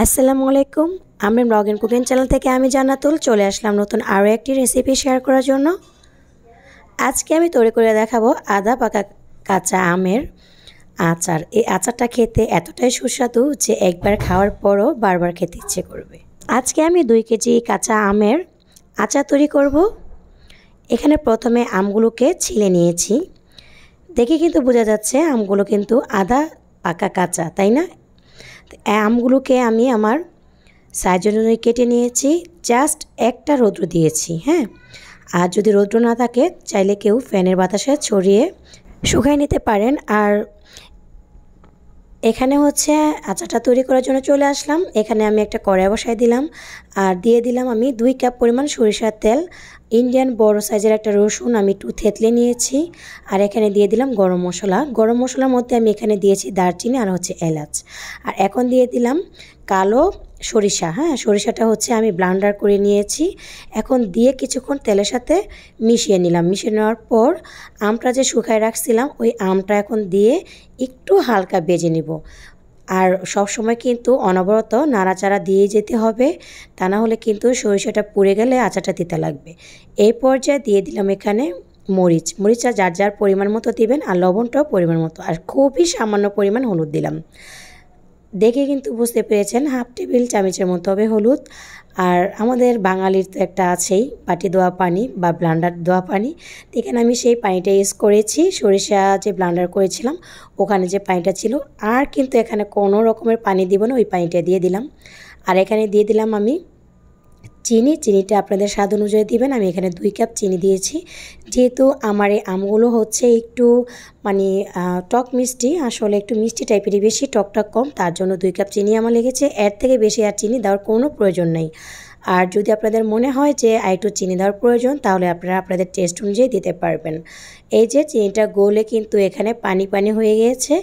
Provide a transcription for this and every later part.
আসসালামু আলাইকুম। আমরা ব্লগ এন্ড কুকিং চ্যানেল থেকে আমি জান্নাতুল চলে আসলাম নতুন আরও একটি রেসিপি শেয়ার করার জন্য। আজকে আমি তৈরি করে দেখাবো আদা পাকা কাঁচা আমের আচার। এই আচারটা খেতে এতটাই সুস্বাদু যে একবার খাওয়ার পরও বারবার খেতে ইচ্ছে করবে। আজকে আমি 2 কেজি কাঁচা আমের আচার তৈরি করব। এখানে প্রথমে আমগুলোকে ছিলে নিয়েছি। দেখে কিন্তু বোঝা যাচ্ছে আমগুলো কিন্তু আদা পাকা কাঁচা, তাই না? আমগুলোকে আমি আমার সাইজ অনুযায়ী কেটে নিয়েছি। জাস্ট একটা রৌদ্র দিয়েছি, হ্যাঁ। আর যদি রৌদ্র না থাকে চাইলে কেউ ফ্যানের বাতাসে ছড়িয়ে শুকায় নিতে পারেন। আর এখানে হচ্ছে আচারটা তৈরি করার জন্য চলে আসলাম। এখানে আমি একটা কড়াই বসাই দিলাম আর দিয়ে দিলাম আমি 2 কাপ পরিমাণ সরিষার তেল। ইন্ডিয়ান বড় সাইজের একটা রসুন আমি একটু থেতলে নিয়েছি। আর এখানে দিয়ে দিলাম গরম মশলা। গরম মশলার মধ্যে আমি এখানে দিয়েছি দারচিনি আর হচ্ছে এলাচ। আর এখন দিয়ে দিলাম কালো সরিষা, হ্যাঁ। সরিষাটা হচ্ছে আমি ব্লেন্ডার করে নিয়েছি। এখন দিয়ে কিছুক্ষণ তেলের সাথে মিশিয়ে নিলাম। মিশিয়ে নেওয়ার পর আমটা যে শুকায় রাখছিলাম ওই আমটা এখন দিয়ে একটু হালকা ভেজে নিব। আর সব সময় কিন্তু অনবরত নাড়াচাড়া দিয়ে যেতে হবে, তা না হলে কিন্তু সরিষাটা পুড়ে গেলে আচারটা তিতা লাগবে। এই পর্যায়ে দিয়ে দিলাম এখানে মরিচটা যার যার পরিমাণ মতো দিবেন, আর লবণটাও পরিমাণ মতো, আর খুবই সামান্য পরিমাণ হলুদ দিলাম। দেখে কিন্তু বুঝতে পেরেছেন হাফ টেবিল চামচের মতো হবে হলুদ। আর আমাদের বাঙালির তো একটা আছেই বাটি ধোয়া পানি বা ব্লেন্ডার ধোয়া পানি। এখানে আমি সেই পানিটা ইউজ করেছি। সরিষা যে ব্লেন্ডার করেছিলাম ওখানে যে পানিটা ছিল, আর কিন্তু এখানে কোনো রকমের পানি দিব না, ওই পানিটা দিয়ে দিলাম। আর এখানে দিয়ে দিলাম আমি চিনিটা আপনাদের স্বাদ অনুযায়ী দিবেন। আমি এখানে 2 কাপ চিনি দিয়েছি। যেহেতু আমার এই আমগুলো হচ্ছে একটু মানে টক মিষ্টি, আসলে একটু মিষ্টি টাইপেরই বেশি, টকটা কম, তার জন্য 2 কাপ চিনি আমার লেগেছে। এর থেকে বেশি আর চিনি দেওয়ার কোনো প্রয়োজন নেই। আর যদি আপনাদের মনে হয় যে একটু চিনি দেওয়ার প্রয়োজন তাহলে আপনারা আপনাদের টেস্ট অনুযায়ী দিতে পারবেন। এই যে চিনিটা গলে কিন্তু এখানে পানি পানি হয়ে গিয়েছে।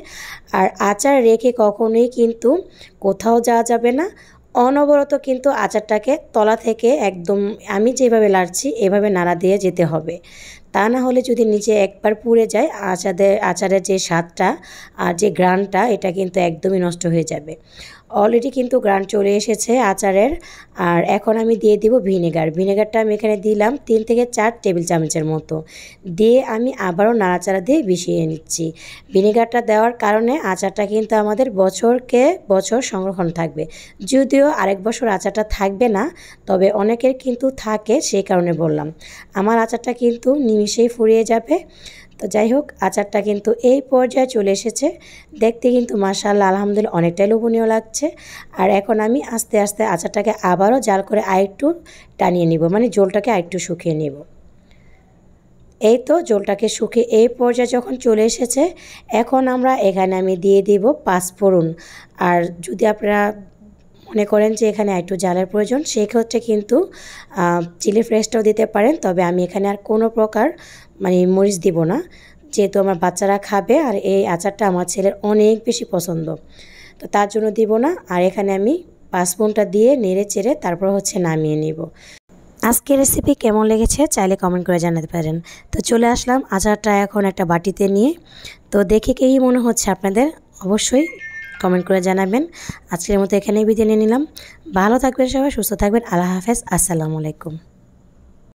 আর আচার রেখে কখনোই কিন্তু কোথাও যাওয়া যাবে না। অনবরত কিন্তু আচারটাকে তলা থেকে একদম আমি যেভাবে লাড়ছি এভাবে নাড়া দিয়ে যেতে হবে। তা না হলে যদি নিচে একবার পুড়ে যায় আচারের যে স্বাদটা আর যে গ্রানটা এটা কিন্তু একদমই নষ্ট হয়ে যাবে। অলরেডি কিন্তু গ্রান চলে এসেছে আচারের। আর এখন আমি দিয়ে দিব ভিনেগারটা আমি এখানে দিলাম 3 থেকে 4 টেবিল চামচের মতো। দিয়ে আমি আবারও নাড়াচাড়া দিয়ে মিশিয়ে নিচ্ছি। ভিনেগারটা দেওয়ার কারণে আচারটা কিন্তু আমাদের বছরকে বছর সংরক্ষণ থাকবে। যদিও আরেক বছর আচারটা থাকবে না, তবে অনেকের কিন্তু থাকে, সেই কারণে বললাম। আমার আচারটা কিন্তু নিমিষেই ফুরিয়ে যাবে। তো যাই হোক, আচারটা কিন্তু এই পর্যায়ে চলে এসেছে। দেখতে কিন্তু মাশাআল্লাহ আলহামদুলিল্লাহ অনেকটাই লোভনীয় লাগছে। আর এখন আমি আস্তে আস্তে আচারটাকে আবারও জাল করে আরেকটু টানিয়ে নিব, মানে ঝোলটাকে আরেকটু শুকিয়ে নিব। এই তো ঝোলটাকে শুকিয়ে এই পর্যায়ে যখন চলে এসেছে, এখন আমরা এখানে আমি দিয়ে দিব 5 ফোড়ন। আর যদি আপনারা মনে করেন যে এখানে একটু ঝালের প্রয়োজন সেক্ষেত্রে কিন্তু চিলি ফ্লেক্সটাও দিতে পারেন। তবে আমি এখানে আর কোনো প্রকার মানে মরিচ দিব না, যেহেতু আমার বাচ্চারা খাবে আর এই আচারটা আমার ছেলের অনেক বেশি পছন্দ, তো তার জন্য দিব না। আর এখানে আমি 5 ফোড়নটা দিয়ে নেড়ে চেড়ে তারপর হচ্ছে নামিয়ে নিব। আজকের রেসিপি কেমন লেগেছে চাইলে কমেন্ট করে জানাতে পারেন। তো চলে আসলাম আচারটা এখন একটা বাটিতে নিয়ে। তো দেখে কেই মনে হচ্ছে আপনাদের অবশ্যই কমেন্ট করে জানাবেন। আজকের মতো এখানেই বিদায় নিয়ে নিলাম। ভালো থাকবেন সবাই, সুস্থ থাকবেন। আল্লাহ হাফেজ, আসসালামু আলাইকুম।